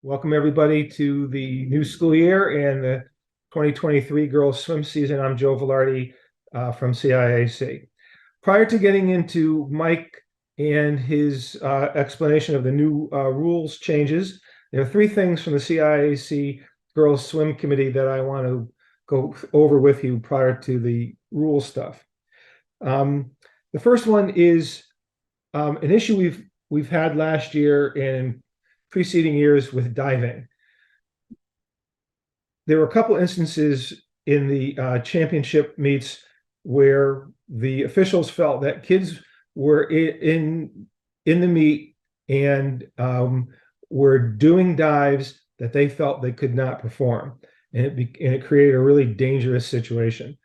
Welcome everybody to the new school year and the 2023 girls swim season. I'm Joe Velarde from CIAC. Prior to getting into Mike and his explanation of the new rules changes, there are three things from the CIAC Girls Swim Committee that I want to go over with you prior to the rule stuff. The first one is an issue we've had last year and preceding years with diving. There were a couple instances in the championship meets where the officials felt that kids were in the meet and were doing dives that they felt they could not perform, and it created a really dangerous situation.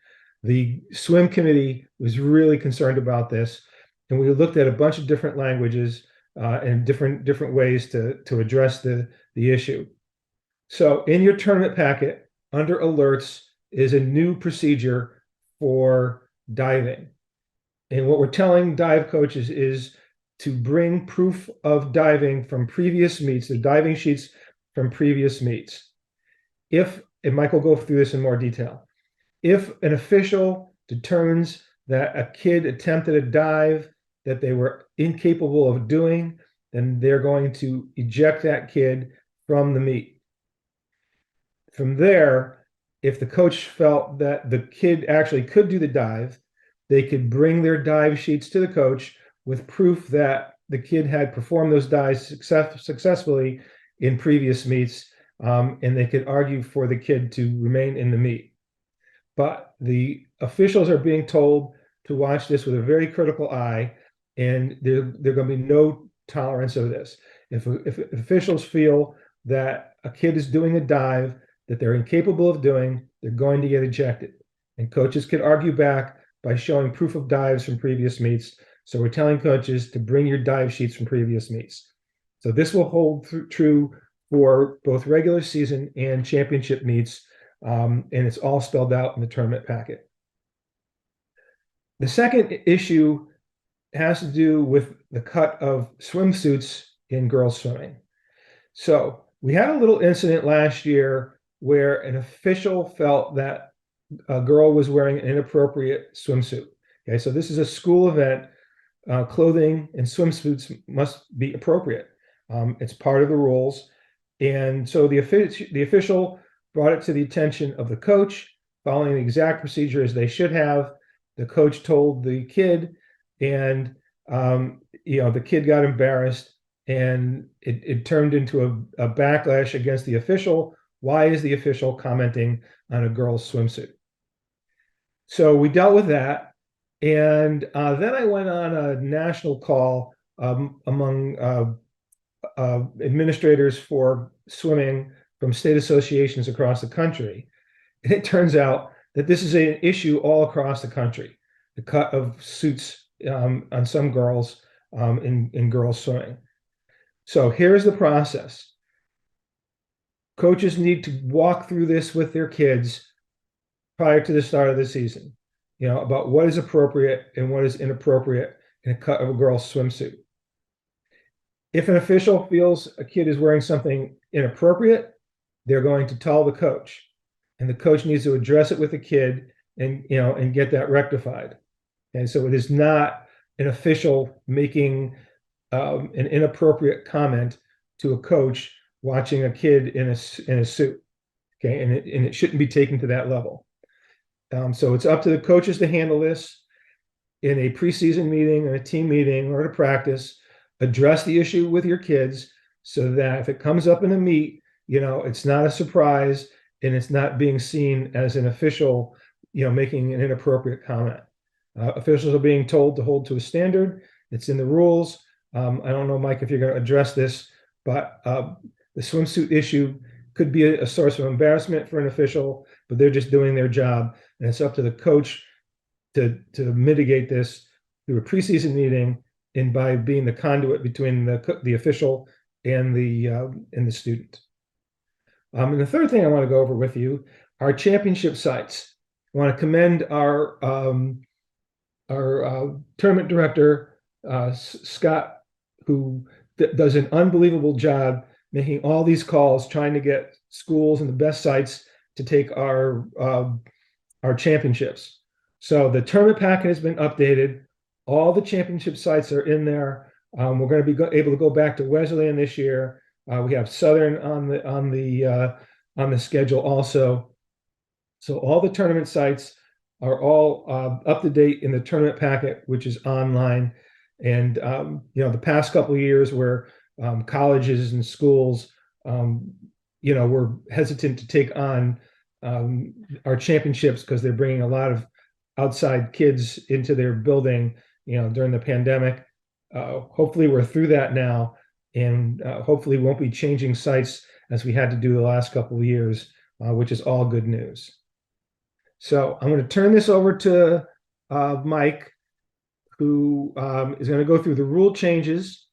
The swim committee was really concerned about this, and we looked at a bunch of different languages and different ways to address the issue. So in your tournament packet, under alerts, is a new procedure for diving. And what we're telling dive coaches is to bring proof of diving from previous meets, the diving sheets from previous meets. And Mike will go through this in more detail, if an official determines that a kid attempted a dive that they were incapable of doing, then they're going to eject that kid from the meet. From there, if the coach felt that the kid actually could do the dive, they could bring their dive sheets to the coach with proof that the kid had performed those dives successfully in previous meets, and they could argue for the kid to remain in the meet. But the officials are being told to watch this with a very critical eye, and there going to be no tolerance of this. If officials feel that a kid is doing a dive that they're incapable of doing, they're going to get ejected. And coaches can argue back by showing proof of dives from previous meets. So we're telling coaches to bring your dive sheets from previous meets. So this will hold true for both regular season and championship meets, and it's all spelled out in the tournament packet. The second issue has to do with the cut of swimsuits in girls swimming. So we had a little incident last year where an official felt that a girl was wearing an inappropriate swimsuit. Okay, so this is a school event. Clothing and swimsuits must be appropriate. It's part of the rules. And so the official brought it to the attention of the coach, following the exact procedure as they should have. The coach told the kid, and the kid got embarrassed, and it turned into a backlash against the official. Why is the official commenting on a girl's swimsuit? So we dealt with that, and then I went on a national call among administrators for swimming from state associations across the country. And it turns out that this is an issue all across the country, the cut of suits on some girls in girls swimming. So here's the process. Coaches need to walk through this with their kids prior to the start of the season, about what is appropriate and what is inappropriate in a cut of a girl's swimsuit. If an official feels a kid is wearing something inappropriate, they're going to tell the coach, and the coach needs to address it with the kid and get that rectified. And so it is not an official making an inappropriate comment to a coach watching a kid in a suit. Okay, and it shouldn't be taken to that level. So it's up to the coaches to handle this in a preseason meeting or a team meeting or at a practice. Address the issue with your kids so that if it comes up in a meet, it's not a surprise and it's not being seen as an official, making an inappropriate comment. Officials are being told to hold to a standard. It's in the rules. I don't know, Mike, if you're going to address this, but the swimsuit issue could be a source of embarrassment for an official, but they're just doing their job. And it's up to the coach to mitigate this through a preseason meeting and by being the conduit between the official and the student. And the third thing I want to go over with you are championship sites. I want to commend our tournament director, Scott, who does an unbelievable job making all these calls, trying to get schools and the best sites to take our championships. So the tournament packet has been updated. All the championship sites are in there. We're going to be able to go back to Wesleyan this year. We have Southern on the schedule also. So all the tournament sites are all up to date in the tournament packet, which is online. And the past couple of years where colleges and schools, were hesitant to take on our championships because they're bringing a lot of outside kids into their building, during the pandemic. Hopefully we're through that now, and hopefully won't be changing sites as we had to do the last couple of years, which is all good news. So I'm going to turn this over to Mike, who is going to go through the rule changes.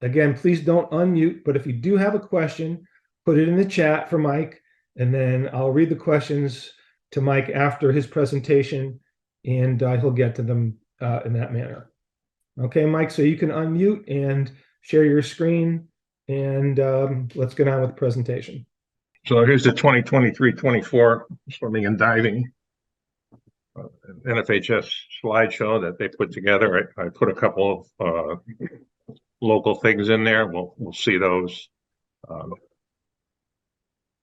Again, please don't unmute, but if you do have a question, put it in the chat for Mike, and then I'll read the questions to Mike after his presentation, and he'll get to them in that manner. Okay, Mike, so you can unmute and share your screen, and let's get on with the presentation. So here's the 2023-24 swimming and diving NFHS slideshow that they put together. I put a couple of local things in there. We'll see those.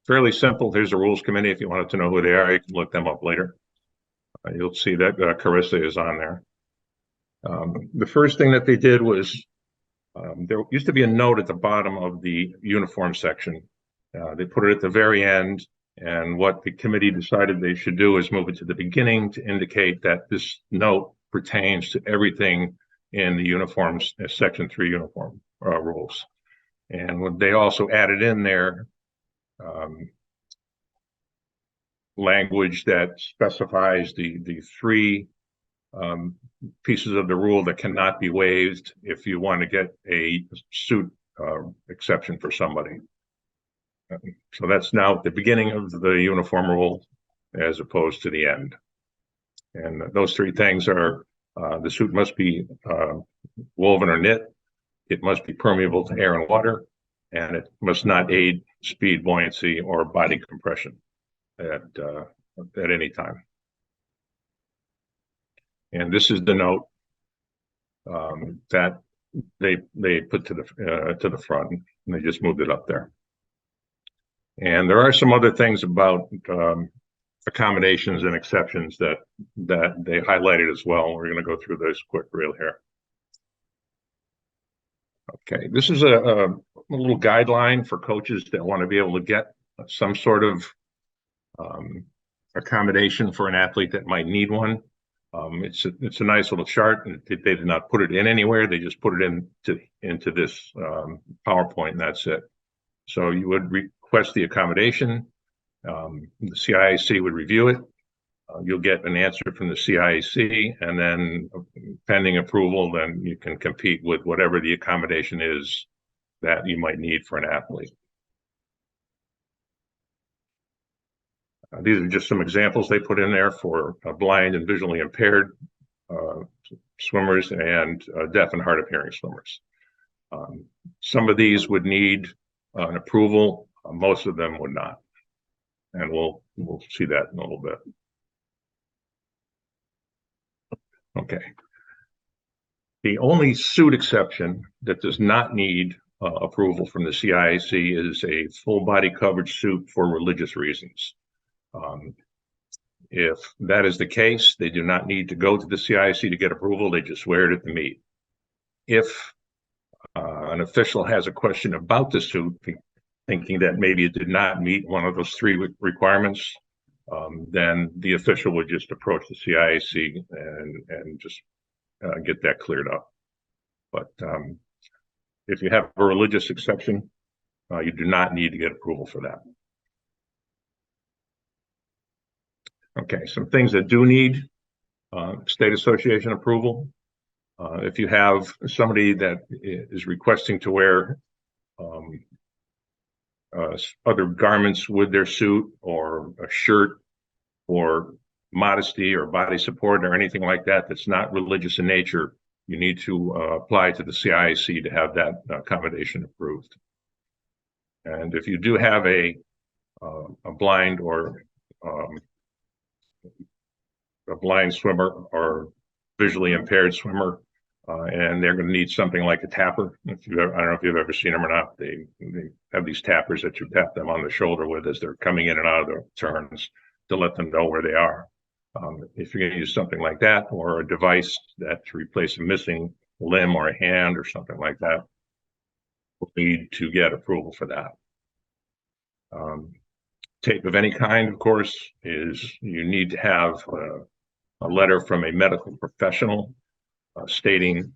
Fairly simple. Here's the rules committee. If you wanted to know who they are, you can look them up later. You'll see that Carissa is on there. The first thing that they did was there used to be a note at the bottom of the uniform section. They put it at the very end, and what the committee decided they should do is move it to the beginning to indicate that this note pertains to everything in the uniforms, section 3 uniform rules. And what they also added in there language that specifies the three pieces of the rule that cannot be waived if you want to get a suit exception for somebody. So that's now at the beginning of the uniform rule as opposed to the end. And those three things are the suit must be woven or knit, it must be permeable to air and water, and it must not aid speed, buoyancy, or body compression at any time. And this is the note that they put to the front, and they just moved it up there. And there are some other things about accommodations and exceptions that they highlighted as well. We're going to go through those quick real here. Okay, this is a little guideline for coaches that want to be able to get some sort of accommodation for an athlete that might need one. It's a nice little chart, and they did not put it in anywhere. They just put it into this PowerPoint, and that's it. So you would request the accommodation. The CIAC would review it. You'll get an answer from the CIAC, and then pending approval, then you can compete with whatever the accommodation is that you might need for an athlete. These are just some examples they put in there for blind and visually impaired swimmers and deaf and hard of hearing swimmers. Some of these would need an approval. Most of them would not. And we'll see that in a little bit. Okay. The only suit exception that does not need approval from the CIAC is a full body coverage suit for religious reasons. If that is the case, they do not need to go to the CIAC to get approval. They just wear it at the meet. If an official has a question about the suit, thinking that maybe it did not meet one of those three requirements, then the official would just approach the CIAC and just get that cleared up. But if you have a religious exception, you do not need to get approval for that. Okay, some things that do need state association approval. If you have somebody that is requesting to wear other garments with their suit, or a shirt, or modesty or body support or anything like that that's not religious in nature, you need to apply to the CIAC to have that accommodation approved. And if you do have a blind or a blind swimmer or visually impaired swimmer, and they're going to need something like a tapper. If you, I don't know if you've ever seen them or not. They have these tappers that you tap them on the shoulder with as they're coming in and out of the turns to let them know where they are. If you're going to use something like that, or a device that to replace a missing limb or a hand or something like that, we'll need to get approval for that. Tape of any kind, of course, is you need to have a letter from a medical professional stating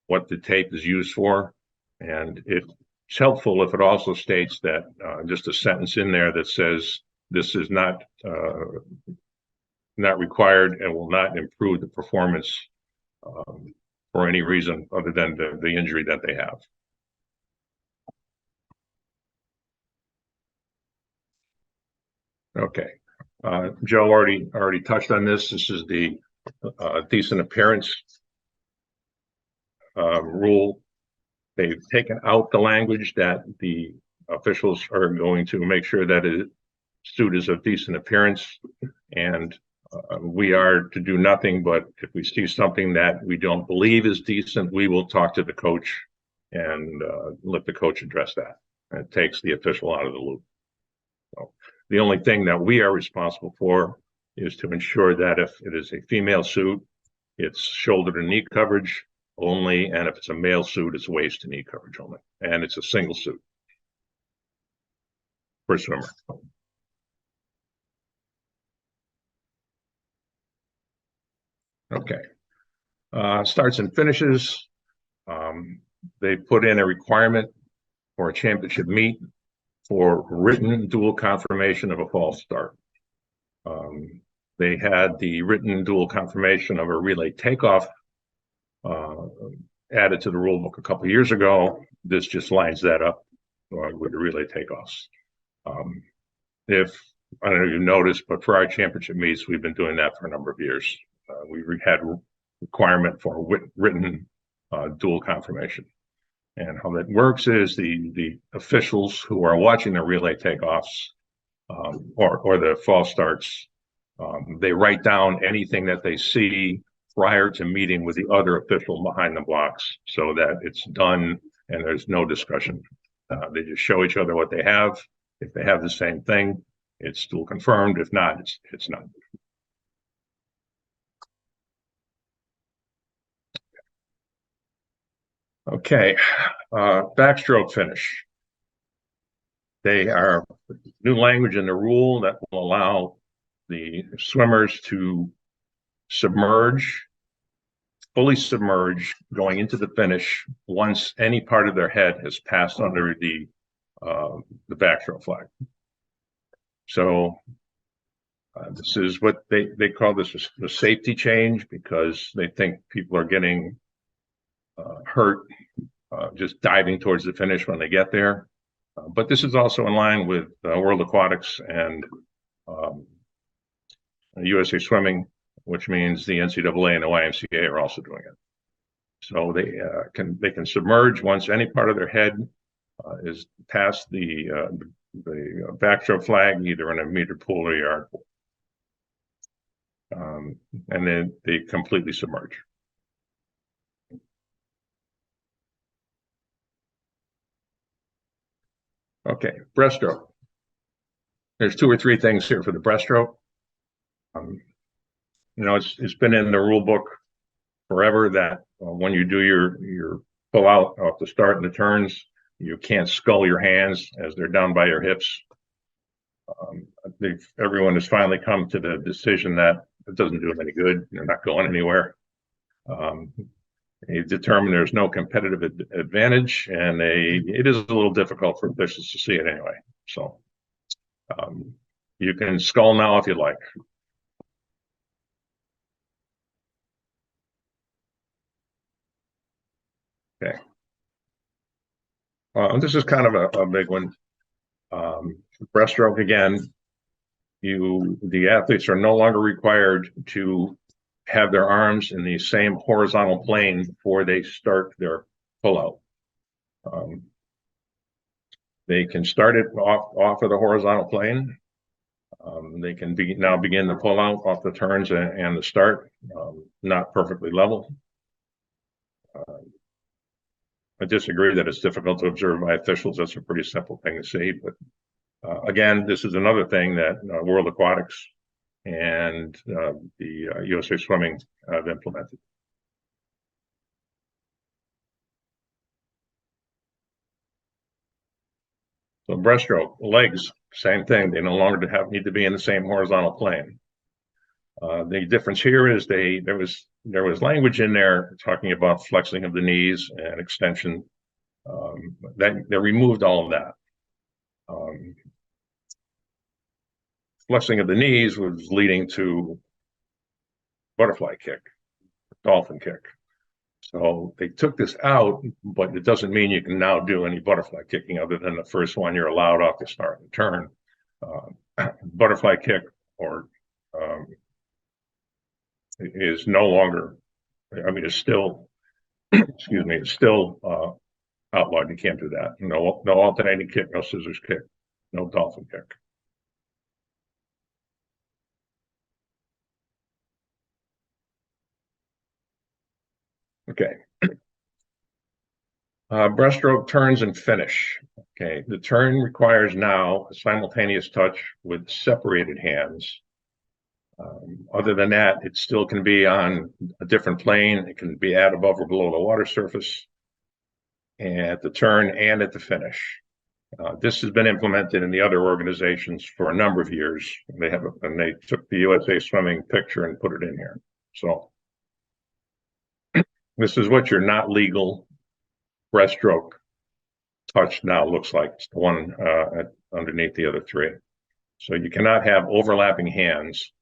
what the tape is used for. And it's helpful if it also states that just a sentence in there that says this is not required and will not improve the performance for any reason other than the injury that they have. Okay, Joe already touched on this. This is the decent appearance rule. They've taken out the language that the officials are going to make sure that a suit is of decent appearance, and we are to do nothing but if we see something that we don't believe is decent, we will talk to the coach and let the coach address that. And it takes the official out of the loop. So the only thing that we are responsible for is to ensure that if it is a female suit, it's shoulder to knee coverage only, and if it's a male suit, it's waist to knee coverage only, and it's a single suit for a swimmer. Okay, starts and finishes. They put in a requirement for a championship meet for written dual confirmation of a false start. They had the written dual confirmation of a relay takeoff added to the rule book a couple of years ago. This just lines that up with the relay takeoffs. If I don't know if you noticed, but for our championship meets, we've been doing that for a number of years. We had requirement for written dual confirmation. And how that works is the officials who are watching the relay takeoffs or the false starts, they write down anything that they see prior to meeting with the other official behind the blocks so that it's done and there's no discussion. They just show each other what they have. If they have the same thing, it's still confirmed. If not, it's not. Okay, backstroke finish. They are new language in the rule that will allow the swimmers to submerge, fully submerge, going into the finish once any part of their head has passed under the backstroke flag. So this is what they call this the safety change, because they think people are getting hurt just diving towards the finish when they get there. But this is also in line with World Aquatics and USA Swimming, which means the NCAA and the YMCA are also doing it. So they can submerge once any part of their head is past the backstroke flag, either in a metered pool or yard pool. And then they completely submerge. Okay, breaststroke. There's 2 or 3 things here for the breaststroke. You know, it's been in the rule book forever that when you do your pull out off the start and the turns, you can't scull your hands as they're down by your hips. Everyone has finally come to the decision that it doesn't do them any good. They're not going anywhere. They determined there's no competitive advantage, and it is a little difficult for officials to see it anyway. So you can scull now if you like. Okay. This is kind of a big one. Breaststroke again. The athletes are no longer required to have their arms in the same horizontal plane before they start their pull out. They can start it off of the horizontal plane. They can now begin to pull out off the turns and the start, not perfectly level. I disagree that it's difficult to observe by officials. That's a pretty simple thing to say. But again, this is another thing that World Aquatics and the USA Swimming have implemented. So breaststroke, legs, same thing. They no longer need to be in the same horizontal plane. The difference here is there was language in there talking about flexing of the knees and extension. They removed all of that. Flexing of the knees was leading to butterfly kick, dolphin kick. So they took this out, but it doesn't mean you can now do any butterfly kicking other than the first one you're allowed off the start and turn. Butterfly kick or is no longer, I mean, it's still, excuse me, it's still outlawed. You can't do that. No alternating kick, no scissors kick, no dolphin kick. Okay. Breaststroke turns and finish. Okay, the turn requires now a simultaneous touch with separated hands. Other than that, it still can be on a different plane. It can be at, above, or below the water surface, and at the turn and at the finish. This has been implemented in the other organizations for a number of years. And they took the USA Swimming picture and put it in here. So this is what your not legal breaststroke touch now looks like. It's the one underneath the other three. So you cannot have overlapping hands.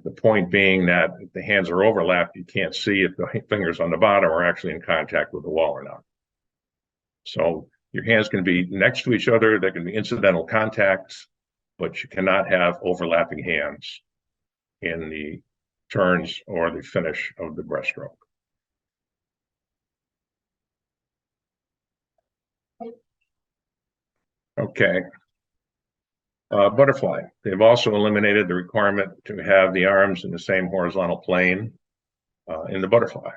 The point being that if the hands are overlapped, you can't see if the fingers on the bottom are actually in contact with the wall or not. So your hands can be next to each other. There can be incidental contacts, but you cannot have overlapping hands in the turns or the finish of the breaststroke. Okay. Butterfly. They've also eliminated the requirement to have the arms in the same horizontal plane in the butterfly,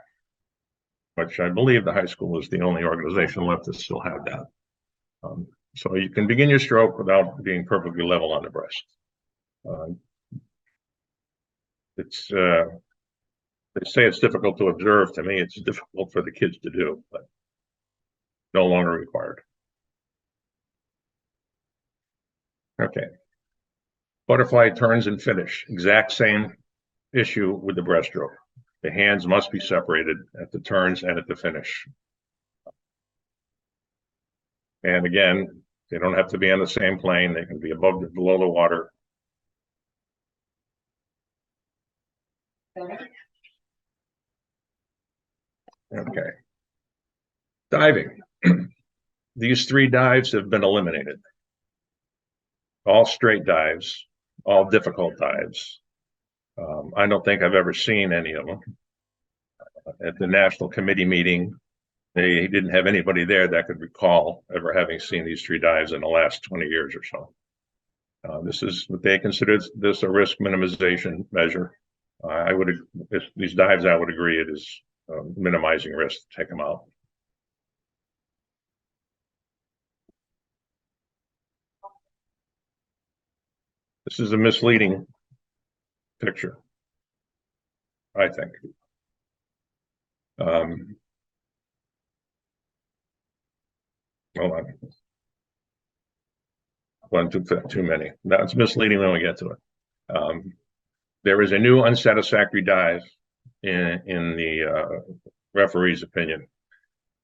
which I believe the high school is the only organization left that still have that. So you can begin your stroke without being perfectly level on the breast. They say it's difficult to observe. To me, it's difficult for the kids to do, but no longer required. Okay. Butterfly turns and finish. Exact same issue with the breaststroke. The hands must be separated at the turns and at the finish. And again, they don't have to be on the same plane. They can be above or below the water. Okay. Diving. These three dives have been eliminated. All straight dives, all difficult dives. I don't think I've ever seen any of them. At the national committee meeting, they didn't have anybody there that could recall ever having seen these three dives in the last 20 years or so. This is what they consider this a risk minimization measure. These dives, I would agree, it is minimizing risk to take them out. This is a misleading picture, I think. Hold on. One too many. That's misleading when we get to it. There is a new unsatisfactory dive in the referee's opinion.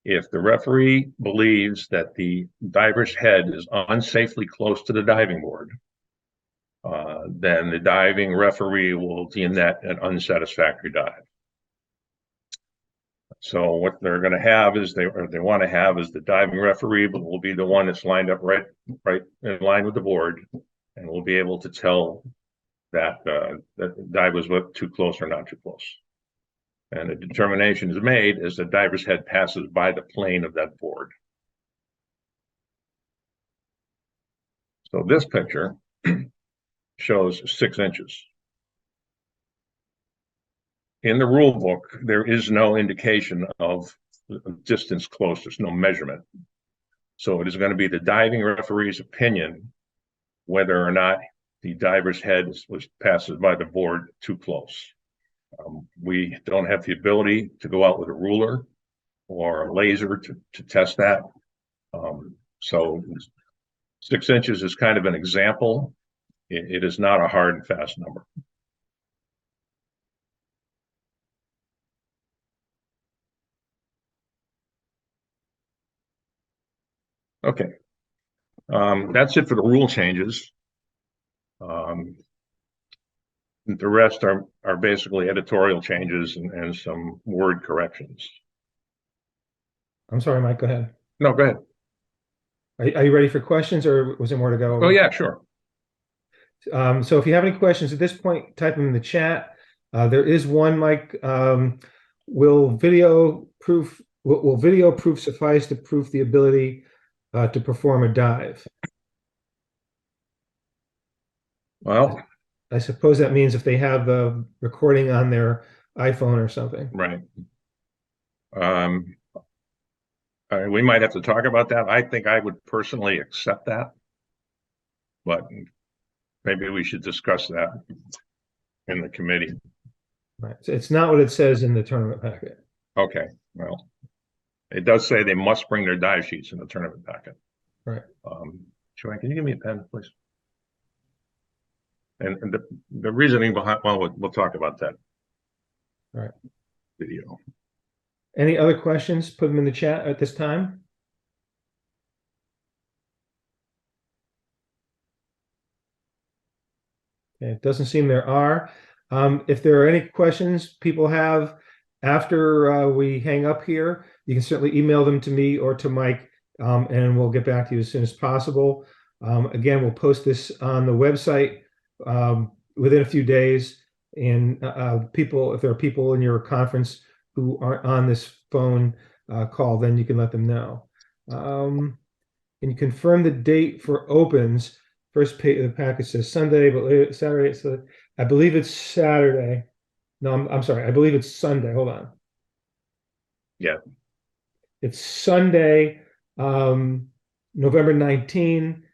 If the referee believes that the diver's head is unsafely close to the diving board, then the diving referee will deem that an unsatisfactory dive. So what they're going to have is they want to have is the diving referee, but will be the one that's lined up right in line with the board, and will be able to tell that that dive was too close or not too close. And the determination is made as the diver's head passes by the plane of that board. So this picture shows 6 inches. In the rule book, there is no indication of distance close. There's no measurement. So it is going to be the diving referee's opinion whether or not the diver's head passes by the board too close. We don't have the ability to go out with a ruler or a laser to test that. So 6 inches is kind of an example. It is not a hard and fast number. Okay. That's it for the rule changes. The rest are basically editorial changes and some word corrections. I'm sorry, Mike, go ahead. No, go ahead. Are you ready for questions, or was there more to go? Oh, yeah, sure. So if you have any questions at this point, type them in the chat. There is one, Mike. Will video proof suffice to prove the ability to perform a dive? Well, I suppose that means if they have the recording on their iPhone or something. right. We might have to talk about that. I think I would personally accept that, but maybe we should discuss that in the committee. Right. So it's not what it says in the tournament packet. Okay. Well, it does say they must bring their dive sheets in the tournament packet. Right. Joanne, can you give me a pen, please? And the reasoning behind, well, we'll talk about that. Right. Video. Any other questions? Put them in the chat at this time. Okay, it doesn't seem there are. If there are any questions people have after we hang up here, you can certainly email them to me or to Mike, and we'll get back to you as soon as possible. Again, we'll post this on the website within a few days. And if there are people in your conference who aren't on this phone call, then you can let them know. Can you confirm the date for opens? First page of the package says Sunday, but Saturday. So I believe it's Saturday. No, I'm sorry. I believe it's Sunday. Hold on. Yeah. It's Sunday, November 19.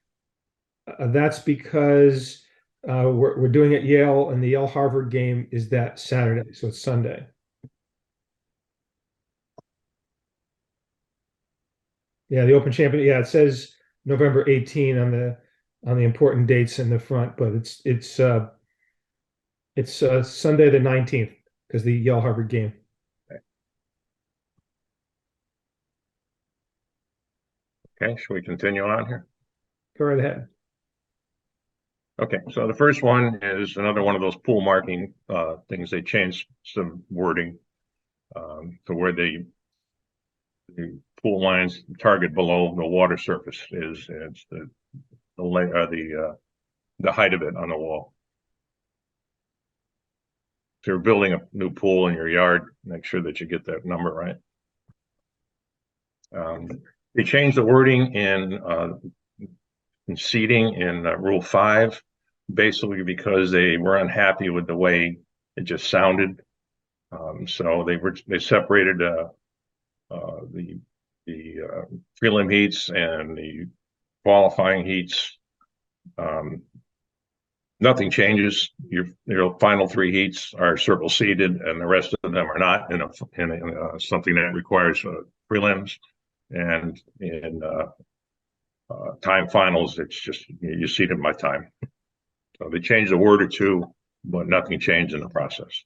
That's because we're doing it at Yale, and the Yale Harvard game is that Saturday, so it's Sunday. Yeah, the Open Champion. Yeah, it says November 18 on the important dates in the front, but it's Sunday the 19th because the Yale Harvard game. Okay, should we continue on here? Go right ahead. Okay, so the first one is another one of those pool marking things. They changed some wording to where the pool lines target below the water surface is the height of it on the wall. If you're building a new pool in your yard, make sure that you get that number right. They changed the wording in seating in Rule 5, basically because they were unhappy with the way it just sounded. So they separated the prelim heats and the qualifying heats. Nothing changes. Your final 3 heats are circle seated, and the rest of them are not in something that requires prelims. And in time finals, it's just you seed them by time. So they changed a word or two, but nothing changed in the process.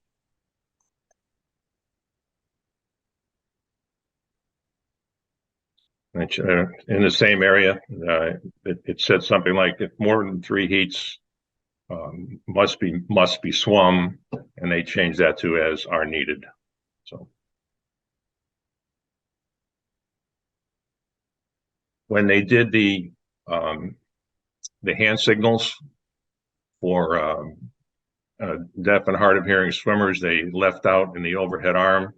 In the same area, it said something like if more than 3 heats must be swum, and they changed that to as are needed. So when they did the hand signals for deaf and hard of hearing swimmers, they left out in the overhead arm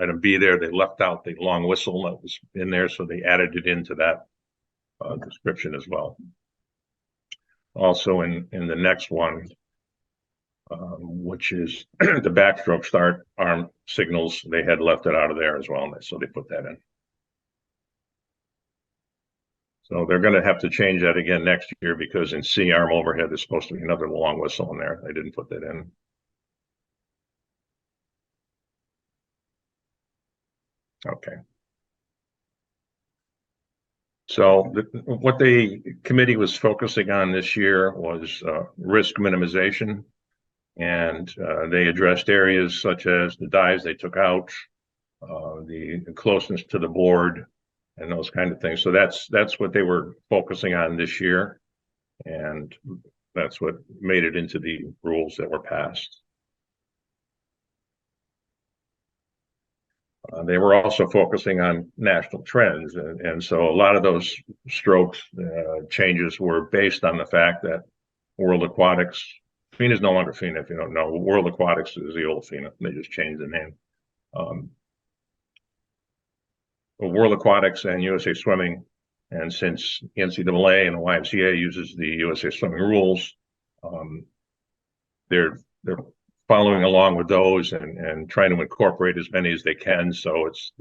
item B there, they left out the long whistle that was in there, so they added it into that description as well. also in the next one, which is the backstroke start arm signals, they had left it out of there as well, so they put that in. So they're going to have to change that again next year, because in C, arm overhead, there's supposed to be another long whistle in there. They didn't put that in. Okay. So what the committee was focusing on this year was risk minimization. And they addressed areas such as the dives they took out, the closeness to the board, and those kind of things. So that's what they were focusing on this year. And that's what made it into the rules that were passed. They were also focusing on national trends. And so a lot of those strokes changes were based on the fact that World Aquatics, FINA is no longer FINA, if you don't know. World Aquatics is the old FINA. They just changed the name. World Aquatics and USA Swimming, and since NCAA and the YMCA uses the USA Swimming rules, they're following along with those and trying to incorporate as many as they can, so it's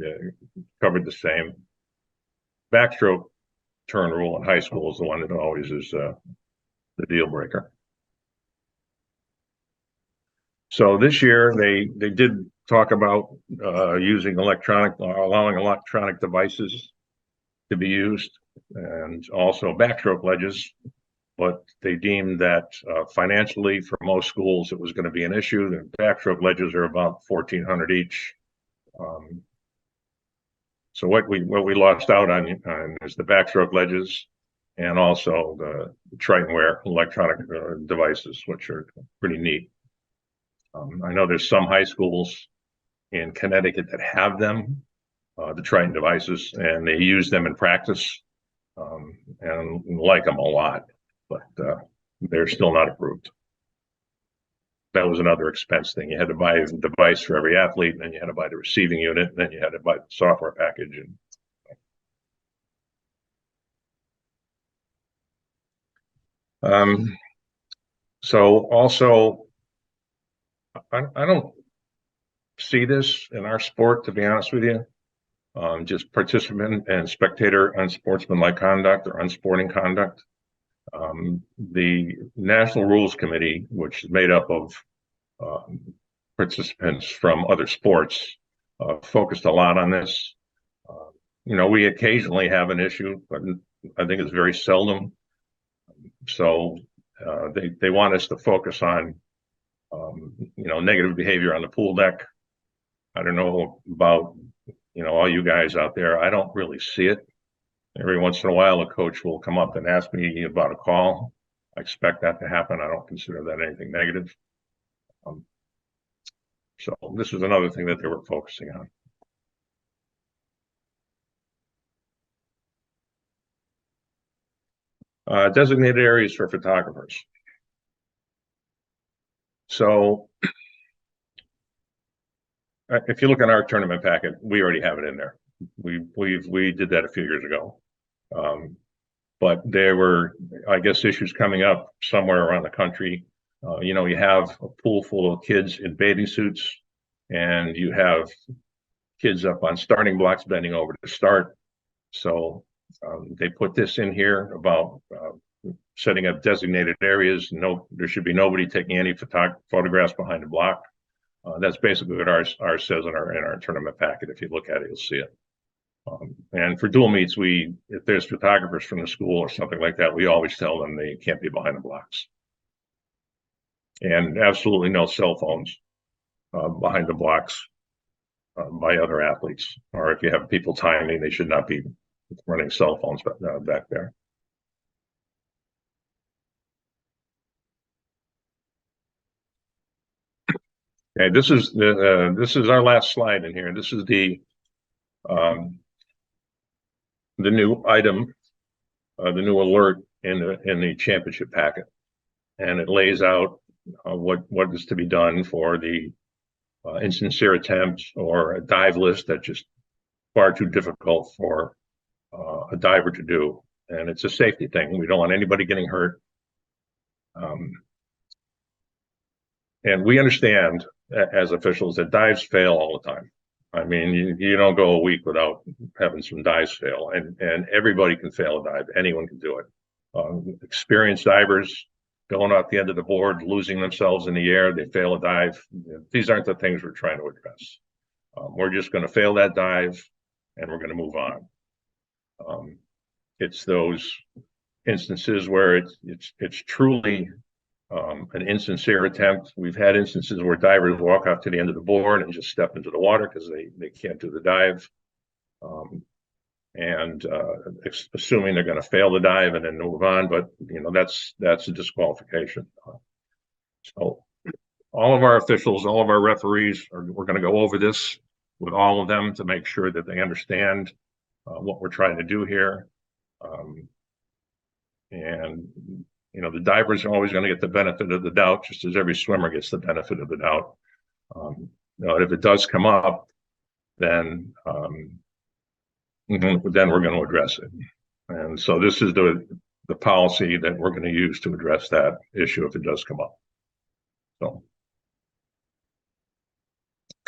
covered the same. Backstroke turn rule in high school is the one that always is the deal breaker. So this year they did talk about allowing electronic devices to be used, and also backstroke ledges. But they deemed that financially, for most schools, it was going to be an issue. The backstroke ledges are about $1,400 each. So what we lost out on is the backstroke ledges, and also the Tritonware electronic devices, which are pretty neat. I know there's some high schools in Connecticut that have them, the Triton devices, and they use them in practice and like them a lot. But they're still not approved. That was another expense thing. You had to buy a device for every athlete, and then you had to buy the receiving unit, and then you had to buy the software package. And so also, I don't see this in our sport, to be honest with you. Just participant and spectator unsportsmanlike conduct or unsporting conduct. The National Rules Committee, which is made up of participants from other sports, focused a lot on this. We occasionally have an issue, but I think it's very seldom. So they want us to focus on, negative behavior on the pool deck. I don't know about, all you guys out there. I don't really see it. Every once in a while, a coach will come up and ask me about a call. I expect that to happen. I don't consider that anything negative. So this is another thing that they were focusing on. Designated areas for photographers. So if you look at our tournament packet, we already have it in there. We did that a few years ago. But there were, I guess, issues coming up somewhere around the country. You have a pool full of kids in bathing suits, and you have kids up on starting blocks bending over to start. So they put this in here about setting up designated areas. There should be nobody taking any photographs behind the block. That's basically what ours says in our tournament packet. If you look at it, you'll see it. And for dual meets, if there's photographers from the school or something like that, we always tell them they can't be behind the blocks. And absolutely no cell phones behind the blocks by other athletes. Or if you have people timing, they should not be running cell phones back there. Okay, this is our last slide in here. This is the new item, the new alert in the championship packet, and it lays out what is to be done for the insincere attempts or a dive list that's just far too difficult for a diver to do, and it's a safety thing. We don't want anybody getting hurt. And we understand as officials that dives fail all the time. I mean, you don't go a week without having some dives fail, and everybody can fail a dive. Anyone can do it. Experienced divers going out the end of the board, losing themselves in the air, they fail a dive. These aren't the things we're trying to address. We're just going to fail that dive, and we're going to move on. It's those instances where it's truly an insincere attempt. We've had instances where divers walk out to the end of the board and just step into the water because they can't do the dive. Assuming they're going to fail the dive and then move on, but that's a disqualification. So all of our officials, all of our referees, we're going to go over this with all of them to make sure that they understand what we're trying to do here. The divers are always going to get the benefit of the doubt, just as every swimmer gets the benefit of the doubt. If it does come up, then we're going to address it. And so this is the policy that we're going to use to address that issue if it does come up. So,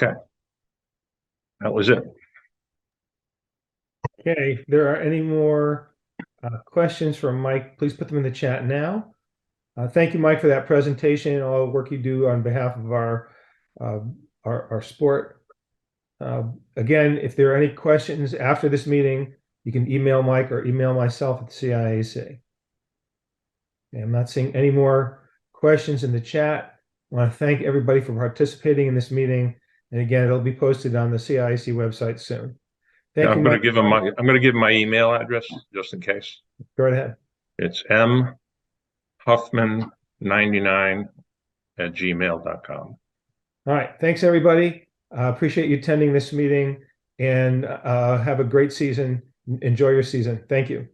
okay. That was it. Okay, if there are any more questions from Mike, please put them in the chat now. Thank you, Mike, for that presentation and all the work you do on behalf of our sport. Again, if there are any questions after this meeting, you can email Mike or email myself at the CIAC. Okay, I'm not seeing any more questions in the chat. I want to thank everybody for participating in this meeting. And again, it'll be posted on the CIAC website soon. Thank you, I'm going to give my email address just in case. Go right ahead. It's mhuffman99@gmail.com. All right. Thanks, everybody. Appreciate you attending this meeting, and have a great season. Enjoy your season. Thank you.